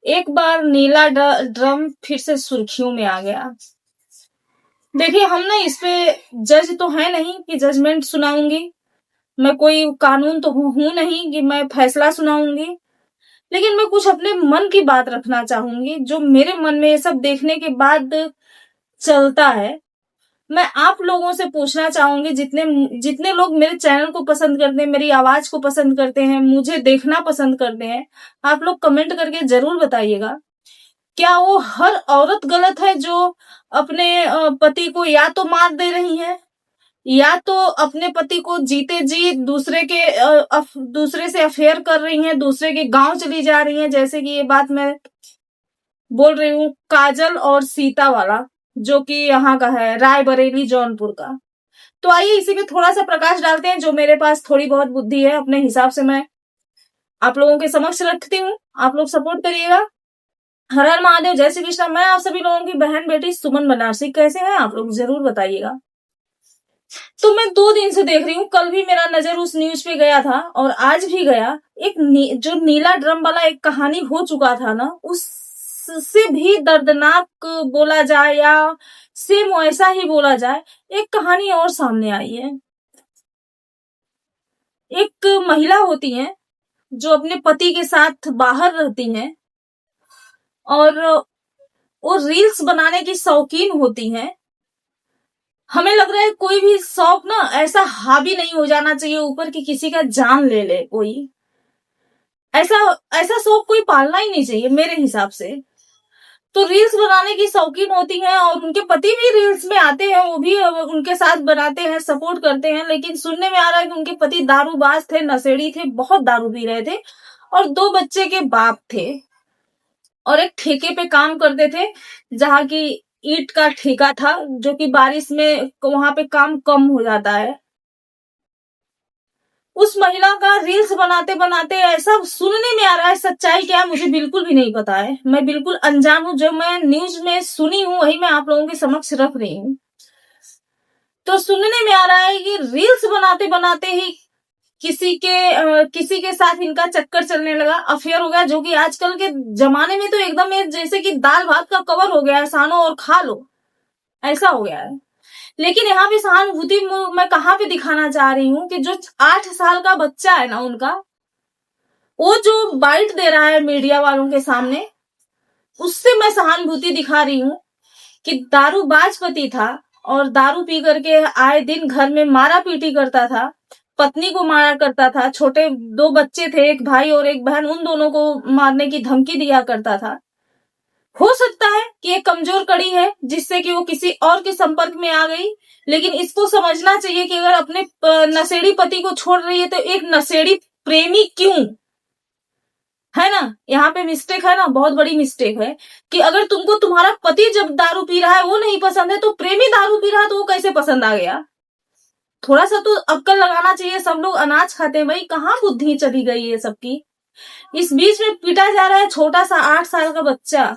एक बार नीला ड्रम फिर से सुर्खियों में आ गया। देखिए, हम ना इस पे जज तो है नहीं कि जजमेंट सुनाऊंगी, मैं कोई कानून तो हूं नहीं कि मैं फैसला सुनाऊंगी, लेकिन मैं कुछ अपने मन की बात रखना चाहूंगी जो मेरे मन में ये सब देखने के बाद चलता है। मैं आप लोगों से पूछना चाहूंगी, जितने जितने लोग मेरे चैनल को पसंद करते हैं, मेरी आवाज को पसंद करते हैं, मुझे देखना पसंद करते हैं, आप लोग कमेंट करके जरूर बताइएगा, क्या वो हर औरत गलत है जो अपने पति को या तो मार दे रही है, या तो अपने पति को जीते जी दूसरे से अफेयर कर रही हैं, दूसरे के गांव चली जा रही हैं, जैसे कि ये बात मैं बोल रही हूँ काजल और सीता वाला, जो कि यहाँ का है, रायबरेली जौनपुर का। तो आइए इसी पे थोड़ा सा प्रकाश डालते हैं, जो मेरे पास थोड़ी बहुत बुद्धि है अपने हिसाब से मैं आप लोगों के समक्ष रखती हूँ। आप लोग सपोर्ट करिएगा। हर हर महादेव, जय श्री कृष्ण। मैं आप सभी लोगों की बहन बेटी सुमन बनारसी। कैसे हैं आप लोग, जरूर बताइएगा। तो मैं 2 दिन से देख रही हूँ, कल भी मेरा नजर उस न्यूज पे गया था और आज भी गया। जो नीला ड्रम वाला एक कहानी हो चुका था ना, उससे भी दर्दनाक बोला जाए या सेम वैसा ही बोला जाए, एक कहानी और सामने आई है। एक महिला होती है जो अपने पति के साथ बाहर रहती हैं और वो रील्स बनाने की शौकीन होती हैं। हमें लग रहा है कोई भी शौक ना ऐसा हावी नहीं हो जाना चाहिए ऊपर कि किसी का जान ले ले कोई। ऐसा ऐसा शौक कोई पालना ही नहीं चाहिए मेरे हिसाब से। तो रील्स बनाने की शौकीन होती हैं और उनके पति भी रील्स में आते हैं, वो भी उनके साथ बनाते हैं, सपोर्ट करते हैं। लेकिन सुनने में आ रहा है कि उनके पति दारूबाज थे, नशेड़ी थे, बहुत दारू पी रहे थे और 2 बच्चे के बाप थे और एक ठेके पे काम करते थे, जहाँ की ईंट का ठेका था, जो कि बारिश में वहां पे काम कम हो जाता है। उस महिला का रील्स बनाते बनाते ऐसा सुनने में आ रहा है, सच्चाई क्या है मुझे बिल्कुल भी नहीं पता है, मैं बिल्कुल अनजान हूँ। जो मैं न्यूज में सुनी हूँ वही मैं आप लोगों के समक्ष रख रही हूँ। तो सुनने में आ रहा है कि रील्स बनाते बनाते ही किसी के साथ इनका चक्कर चलने लगा, अफेयर हो गया, जो कि आजकल के जमाने में तो एकदम जैसे कि दाल भात का कवर हो गया है, सानो और खा लो, ऐसा हो गया है। लेकिन यहाँ पे सहानुभूति मैं कहाँ पे दिखाना चाह रही हूँ कि जो 8 साल का बच्चा है ना उनका, वो जो बाइट दे रहा है मीडिया वालों के सामने, उससे मैं सहानुभूति दिखा रही हूँ कि दारूबाज पति था और दारू पी करके आए दिन घर में मारा पीटी करता था, पत्नी को मारा करता था, छोटे 2 बच्चे थे, एक भाई और एक बहन, उन दोनों को मारने की धमकी दिया करता था। हो सकता है कि एक कमजोर कड़ी है जिससे कि वो किसी और के संपर्क में आ गई, लेकिन इसको समझना चाहिए कि अगर अपने नशेड़ी पति को छोड़ रही है तो एक नशेड़ी प्रेमी क्यों, है ना। यहाँ पे मिस्टेक है ना, बहुत बड़ी मिस्टेक है कि अगर तुमको तुम्हारा पति जब दारू पी रहा है वो नहीं पसंद है, तो प्रेमी दारू पी रहा है तो वो कैसे पसंद आ गया। थोड़ा सा तो अक्ल लगाना चाहिए। सब लोग अनाज खाते हैं भाई, कहाँ बुद्धि चली गई है सबकी। इस बीच में पीटा जा रहा है छोटा सा 8 साल का बच्चा।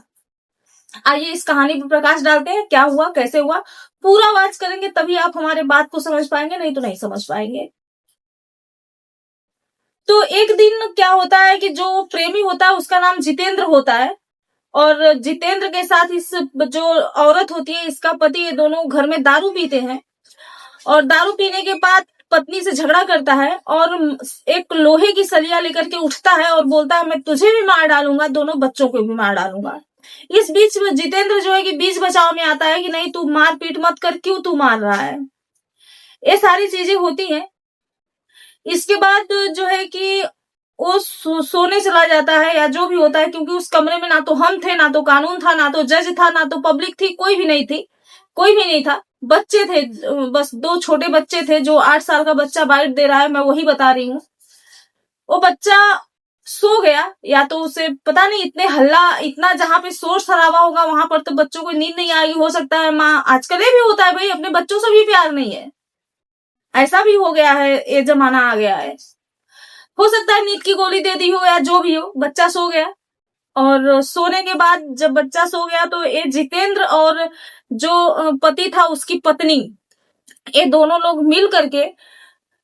आइए इस कहानी पर प्रकाश डालते हैं, क्या हुआ, कैसे हुआ, पूरा वाच करेंगे तभी आप हमारे बात को समझ पाएंगे, नहीं तो नहीं समझ पाएंगे। तो एक दिन क्या होता है कि जो प्रेमी होता है उसका नाम जितेंद्र होता है और जितेंद्र के साथ इस जो औरत होती है, इसका पति, ये दोनों घर में दारू पीते हैं और दारू पीने के बाद पत्नी से झगड़ा करता है और एक लोहे की सलिया लेकर के उठता है और बोलता है मैं तुझे भी मार डालूंगा, दोनों बच्चों को भी मार डालूंगा। इस बीच में जितेंद्र जो है कि बीच बचाव में आता है कि नहीं तू मार पीट मत कर, क्यों तू मार रहा है। ये सारी चीजें होती हैं। इसके बाद जो है कि वो सोने चला जाता है या जो भी होता है, क्योंकि उस कमरे में ना तो हम थे, ना तो कानून था, ना तो जज था, ना तो पब्लिक थी, कोई भी नहीं थी, कोई भी नहीं था। बच्चे थे, बस 2 छोटे बच्चे थे। जो 8 साल का बच्चा बाइट दे रहा है मैं वही बता रही हूँ। वो बच्चा सो गया, या तो उसे पता नहीं, इतने हल्ला, इतना जहां पे शोर शराबा होगा वहां पर तो बच्चों को नींद नहीं आएगी। हो सकता है माँ, आजकल ये भी होता है भाई, अपने बच्चों से भी प्यार नहीं है, ऐसा भी हो गया है, ये जमाना आ गया है। हो सकता है नींद की गोली दे दी हो या जो भी हो, बच्चा सो गया। और सोने के बाद जब बच्चा सो गया तो ये जितेंद्र और जो पति था उसकी पत्नी, ये दोनों लोग मिल करके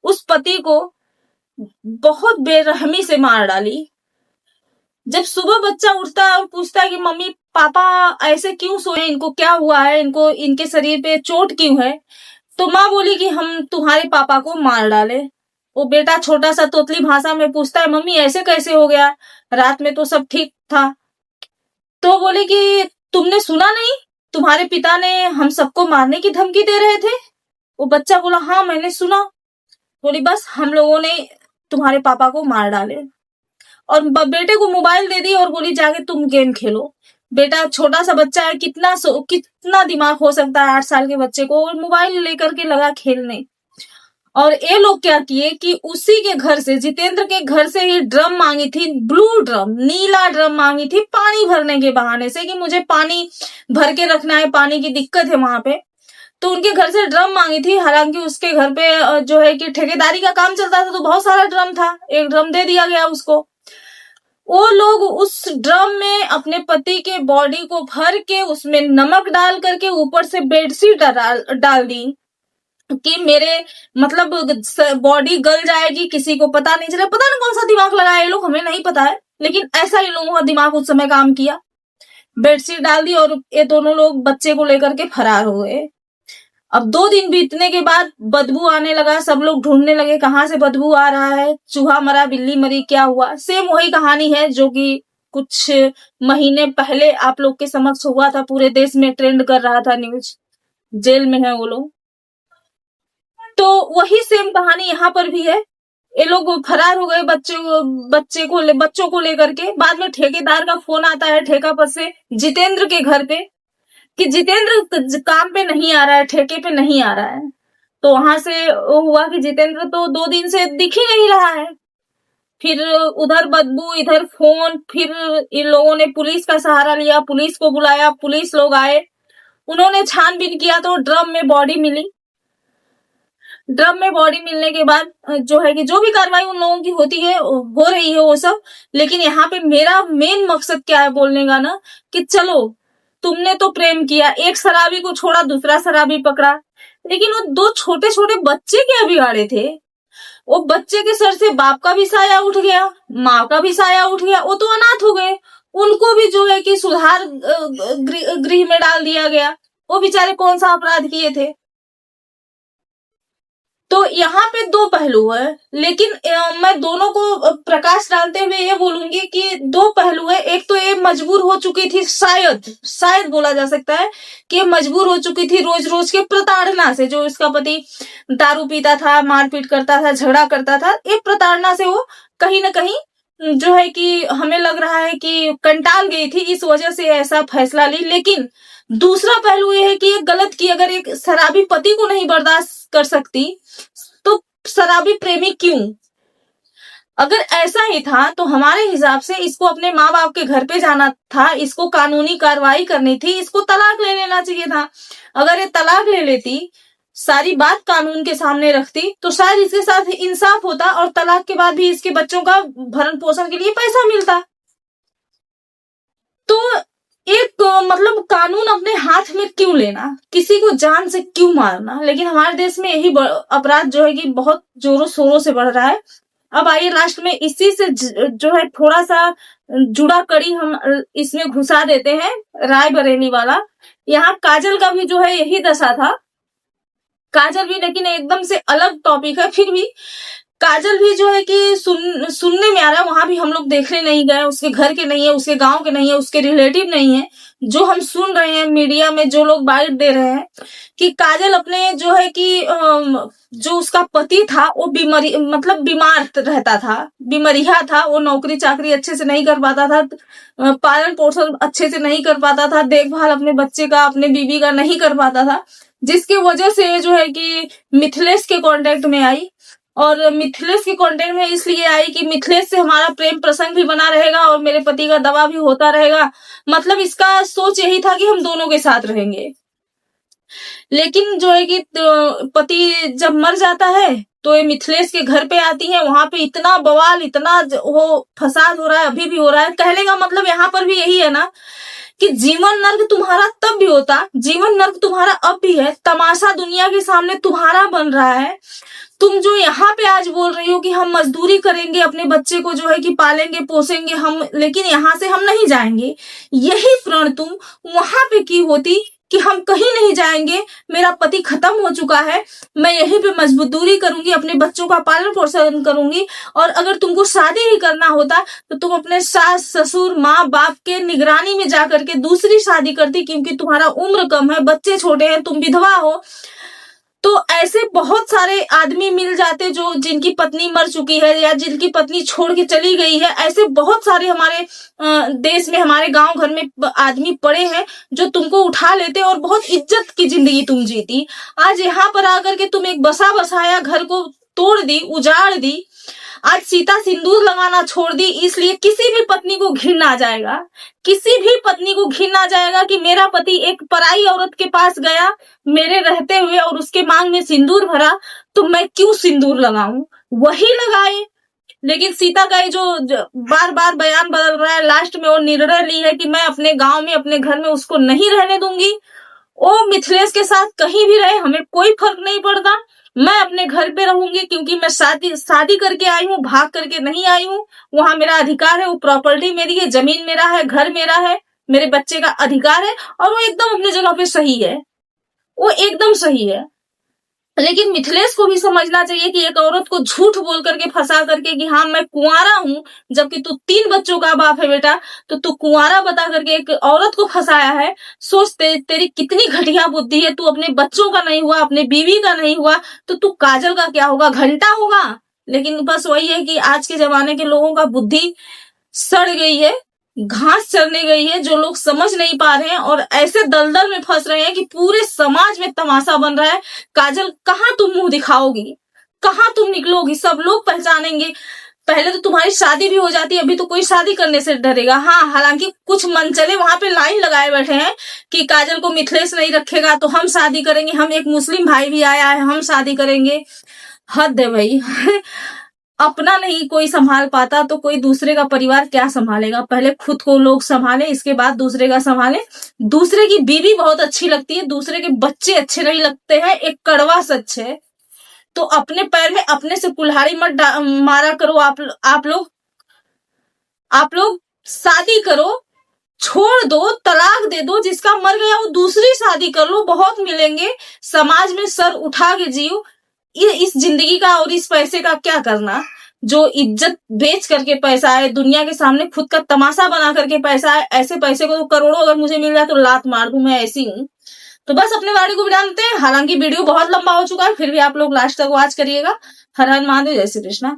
उस पति को बहुत बेरहमी से मार डाली। जब सुबह बच्चा उठता है और पूछता है कि मम्मी पापा ऐसे क्यों सोए, इनको क्या हुआ है, इनको इनके शरीर पे चोट क्यों है, तो माँ बोली कि हम तुम्हारे पापा को मार डाले। वो बेटा छोटा सा तोतली भाषा में पूछता है मम्मी ऐसे कैसे हो गया, रात में तो सब ठीक था। तो बोले कि तुमने सुना नहीं, तुम्हारे पिता ने हम सबको मारने की धमकी दे रहे थे। वो बच्चा बोला हाँ मैंने सुना। बोली बस हम लोगों ने तुम्हारे पापा को मार डाले, और बेटे को मोबाइल दे दी और बोली जाके तुम गेम खेलो। बेटा छोटा सा बच्चा है, कितना दिमाग हो सकता है 8 साल के बच्चे को, और मोबाइल लेकर के लगा खेलने। और ये लोग क्या किए कि उसी के घर से, जितेंद्र के घर से ही ड्रम मांगी थी, ब्लू ड्रम, नीला ड्रम मांगी थी पानी भरने के बहाने से कि मुझे पानी भर के रखना है, पानी की दिक्कत है वहां पे। तो उनके घर से ड्रम मांगी थी, हालांकि उसके घर पे जो है कि ठेकेदारी का काम चलता था तो बहुत सारा ड्रम था, एक ड्रम दे दिया गया उसको। वो लोग उस ड्रम में अपने पति के बॉडी को भर के उसमें नमक डाल करके ऊपर से बेडशीट डाल दी कि मेरे मतलब बॉडी गल जाएगी, किसी को पता नहीं चला। पता नहीं कौन सा दिमाग लगाया ये लोग, हमें नहीं पता है, लेकिन ऐसा ही लोगों का दिमाग उस समय काम किया। बेडशीट डाल दी और ये दोनों लोग बच्चे को लेकर के फरार हो गए। अब 2 दिन बीतने के बाद बदबू आने लगा, सब लोग ढूंढने लगे कहां से बदबू आ रहा है, चूहा मरा, बिल्ली मरी, क्या हुआ। सेम वही कहानी है जो कि कुछ महीने पहले आप लोग के समक्ष हुआ था, पूरे देश में ट्रेंड कर रहा था न्यूज। जेल में है वो लोग। तो वही सेम कहानी यहाँ पर भी है। ये लोग फरार हो गए बच्चों को लेकर के। बाद में ठेकेदार का फोन आता है ठेका पर से जितेंद्र के घर पे कि जितेंद्र काम पे नहीं आ रहा है, ठेके पे नहीं आ रहा है। तो वहां से हुआ कि जितेंद्र तो 2 दिन से दिख ही नहीं रहा है। फिर उधर बदबू, इधर फोन, फिर इन लोगों ने पुलिस का सहारा लिया, पुलिस को बुलाया, पुलिस लोग आए, उन्होंने छानबीन किया तो ड्रम में बॉडी मिली। ड्रम में बॉडी मिलने के बाद जो है कि जो भी कार्रवाई उन लोगों की होती है हो रही है वो सब। लेकिन यहाँ पे मेरा मेन मकसद क्या है बोलने का ना, कि चलो तुमने तो प्रेम किया, एक शराबी को छोड़ा दूसरा शराबी पकड़ा, लेकिन वो 2 छोटे छोटे बच्चे क्या बिगाड़े थे। वो बच्चे के सर से बाप का भी साया उठ गया, माँ का भी साया उठ गया, वो तो अनाथ हो गए। उनको भी जो है कि सुधार गृह में डाल दिया गया। वो बेचारे कौन सा अपराध किए थे। तो यहाँ पे 2 पहलू है, लेकिन मैं दोनों को प्रकाश डालते हुए ये बोलूंगी कि 2 पहलू है। एक तो ये मजबूर हो चुकी थी, शायद बोला जा सकता है कि मजबूर हो चुकी थी रोज रोज के प्रताड़ना से। जो इसका पति दारू पीता था, मारपीट करता था, झगड़ा करता था, ये प्रताड़ना से वो कहीं ना कहीं जो है कि हमें लग रहा है कि कंटाल गई थी, इस वजह से ऐसा फैसला ली। लेकिन दूसरा पहलू ये है कि ये गलत की, अगर एक शराबी पति को नहीं बर्दाश्त कर सकती तो शराबी प्रेमी क्यों। अगर ऐसा ही था तो हमारे हिसाब से इसको अपने माँ बाप के घर पे जाना था, इसको कानूनी कार्रवाई करनी थी, इसको तलाक ले लेना चाहिए था। अगर ये तलाक ले लेती, सारी बात कानून के सामने रखती, तो शायद इसके साथ इंसाफ होता और तलाक के बाद भी इसके बच्चों का भरण पोषण के लिए पैसा मिलता। तो एक मतलब कानून अपने हाथ में क्यों लेना, किसी को जान से क्यों मारना। लेकिन हमारे देश में यही अपराध जो है कि बहुत जोरों शोरों से बढ़ रहा है। अब आइए लास्ट में इसी से जो है थोड़ा सा जुड़ा कड़ी हम इसमें घुसा देते हैं, रायबरेली वाला। यहाँ काजल का भी जो है यही दशा था। काजल भी, लेकिन एकदम से अलग टॉपिक है। फिर भी काजल भी जो है कि सुनने में आ रहा है, वहां भी हम लोग देखने नहीं गए, उसके घर के नहीं है, उसके गांव के नहीं है, उसके रिलेटिव नहीं है। जो हम सुन रहे हैं मीडिया में, जो लोग बाइट दे रहे हैं कि काजल अपने जो है कि जो उसका पति था वो बीमार रहता था, बीमारिया था, वो नौकरी चाकरी अच्छे से नहीं कर पाता था, पालन पोषण अच्छे से नहीं कर पाता था, देखभाल अपने बच्चे का, अपने बीवी का नहीं कर पाता था, जिसकी वजह से जो है कि मिथिलेश के कांटेक्ट में आई। और मिथिलेश के कांटेक्ट में इसलिए आई कि मिथिलेश से हमारा प्रेम प्रसंग भी बना रहेगा और मेरे पति का दवा भी होता रहेगा। मतलब इसका सोच यही था कि हम दोनों के साथ रहेंगे। लेकिन जो है कि पति जब मर जाता है तो ये मिथिलेश के घर पे आती है, वहां पे इतना बवाल, इतना वो फसाद हो रहा है, अभी भी हो रहा है। कहने का मतलब यहाँ पर भी यही है ना कि जीवन नर्क तुम्हारा तब भी होता, जीवन नर्क तुम्हारा अब भी है, तमाशा दुनिया के सामने तुम्हारा बन रहा है। तुम जो यहाँ पे आज बोल रही हो कि हम मजदूरी करेंगे, अपने बच्चे को जो है कि पालेंगे पोसेंगे हम, लेकिन यहाँ से हम नहीं जाएंगे, यही प्रण तुम वहां पे की होती कि हम कहीं नहीं जाएंगे, मेरा पति खत्म हो चुका है, मैं यहीं पे मजदूरी करूंगी, अपने बच्चों का पालन पोषण करूंगी, और अगर तुमको शादी ही करना होता तो तुम अपने सास ससुर माँ बाप के निगरानी में जाकर के दूसरी शादी करती, क्योंकि तुम्हारा उम्र कम है, बच्चे छोटे हैं, तुम विधवा हो। तो ऐसे बहुत सारे आदमी मिल जाते जो जिनकी पत्नी मर चुकी है या जिनकी पत्नी छोड़ के चली गई है, ऐसे बहुत सारे हमारे देश में, हमारे गांव घर में आदमी पड़े हैं जो तुमको उठा लेते और बहुत इज्जत की जिंदगी तुम जीती। आज यहाँ पर आकर के तुम एक बसा बसाया घर को तोड़ दी, उजाड़ दी, आज सीता सिंदूर लगाना छोड़ दी, इसलिए किसी भी पत्नी को घिन आ जाएगा, किसी भी पत्नी को घिन आ जाएगा कि मेरा पति एक पराई औरत के पास गया मेरे रहते हुए और उसके मांग में सिंदूर भरा, तो मैं क्यों सिंदूर लगाऊं, वही लगाए। लेकिन सीता का जो बार बार बयान बदल रहा है, लास्ट में वो निर्णय ली है कि मैं अपने गांव में, अपने घर में उसको नहीं रहने दूंगी, वो मिथिलेश के साथ कहीं भी रहे, हमें कोई फर्क नहीं पड़ता, मैं अपने घर पे रहूंगी, क्योंकि मैं शादी करके आई हूँ, भाग करके नहीं आई हूँ, वहां मेरा अधिकार है, वो प्रॉपर्टी मेरी है, जमीन मेरा है, घर मेरा है, मेरे बच्चे का अधिकार है, और वो एकदम अपनी जगह पे सही है, वो एकदम सही है। लेकिन मिथिलेश को भी समझना चाहिए कि एक औरत को झूठ बोल करके फंसा करके कि हाँ मैं कुंवारा हूं, जबकि तू 3 बच्चों का बाप है बेटा, तो तू कुंवारा बता करके एक औरत को फंसाया है। सोच तेरी कितनी घटिया बुद्धि है, तू अपने बच्चों का नहीं हुआ, अपने बीवी का नहीं हुआ, तो तू काजल का क्या होगा, घंटा होगा। लेकिन बस वही है कि आज के जमाने के लोगों का बुद्धि सड़ गई है, घास चरने गई है, जो लोग समझ नहीं पा रहे हैं और ऐसे दलदल में फंस रहे हैं कि पूरे समाज में तमाशा बन रहा है। काजल कहाँ तुम मुंह दिखाओगी, कहाँ तुम निकलोगी, सब लोग पहचानेंगे। पहले तो तुम्हारी शादी भी हो जाती, अभी तो कोई शादी करने से डरेगा। हाँ, हालांकि कुछ मनचले वहां पे लाइन लगाए बैठे हैं कि काजल को मिथिलेश नहीं रखेगा तो हम शादी करेंगे, हम एक मुस्लिम भाई भी आया है, हम शादी करेंगे। हद है भाई। अपना नहीं कोई संभाल पाता तो कोई दूसरे का परिवार क्या संभालेगा। पहले खुद को लोग संभाले, इसके बाद दूसरे का संभाले। दूसरे की बीवी बहुत अच्छी लगती है, दूसरे के बच्चे अच्छे नहीं लगते हैं, एक कड़वा सच है। तो अपने पैर में अपने से कुल्हाड़ी मत मारा करो। आप लोग शादी करो, छोड़ दो, तलाक दे दो, जिसका मर गया वो दूसरी शादी कर लो, बहुत मिलेंगे। समाज में सर उठा के जियो। ये इस जिंदगी का और इस पैसे का क्या करना, जो इज्जत बेच करके पैसा है, दुनिया के सामने खुद का तमाशा बना करके पैसा है। ऐसे पैसे को तो करोड़ों अगर मुझे मिल जाए तो लात मार दूं, मैं ऐसी हूँ। तो बस अपने बारे को भी जानते हैं। हालांकि वीडियो बहुत लंबा हो चुका है, फिर भी आप लोग लास्ट तक वॉच करिएगा। हर हर महादेव, जय श्री कृष्णा।